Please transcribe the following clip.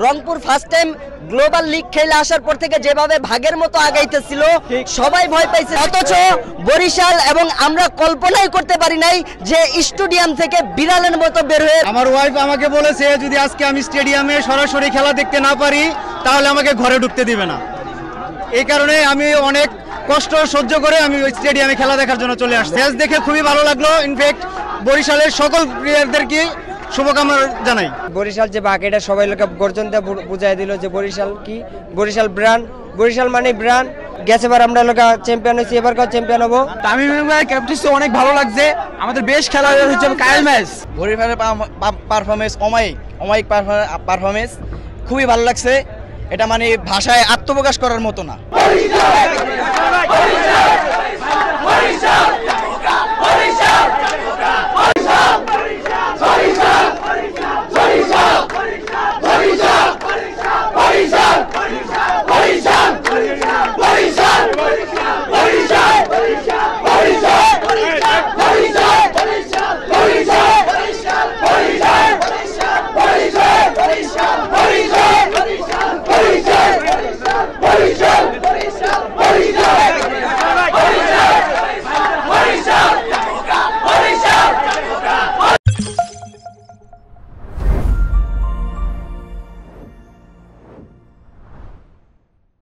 Rangpur first time global league খেলে আসার পর থেকে যেভাবে ভাগের মতো আগাইতেছিল সবাই ভয় পাইছে, অথচ বরিশাল এবং আমরা কল্পনাই করতে পারি নাই যে স্টেডিয়াম থেকে বিড়ালের মতো বের হয়ে। আমার ওয়াইফ আমাকে বলেছে যদি আজকে আমি স্টেডিয়ামে সরাসরি খেলা দেখতে না পারি তাহলে আমাকে ঘরে ঢুকতে দিবে না। এই কারণে আমি অনেক কষ্ট সহ্য করে আমি ওই স্টেডিয়ামে খেলা দেখার জন্য চলে আসছি। ম্যাচ দেখে খুবই ভালো লাগলো। ইনফ্যাক্ট বরিশালের সকল প্লেয়ারদেরকে শুভকামনা জানাই। বরিশাল যে বাঘ এটা সবাই লোকে গর্জন দিয়ে বুঝাই দিল যে বরিশাল কি, বরিশাল ব্র্যান্ড, বরিশাল মানে ব্র্যান্ড। গেছেবার আমরা লোকা চ্যাম্পিয়ন হয়েছি, এবারকার চ্যাম্পিয়ন হবো। তামিম ইকবালের ক্যাপ্টেন্সি অনেক ভালো লাগছে। আমাদের বেশ খেলা হচ্ছে কাল ম্যাচ। বরিশালের পারফরমেন্স অমায়িক পারফরমেন্স খুবই ভালো লাগছে। এটা মানে ভাষায় আত্মপ্রকাশ করার মতো না।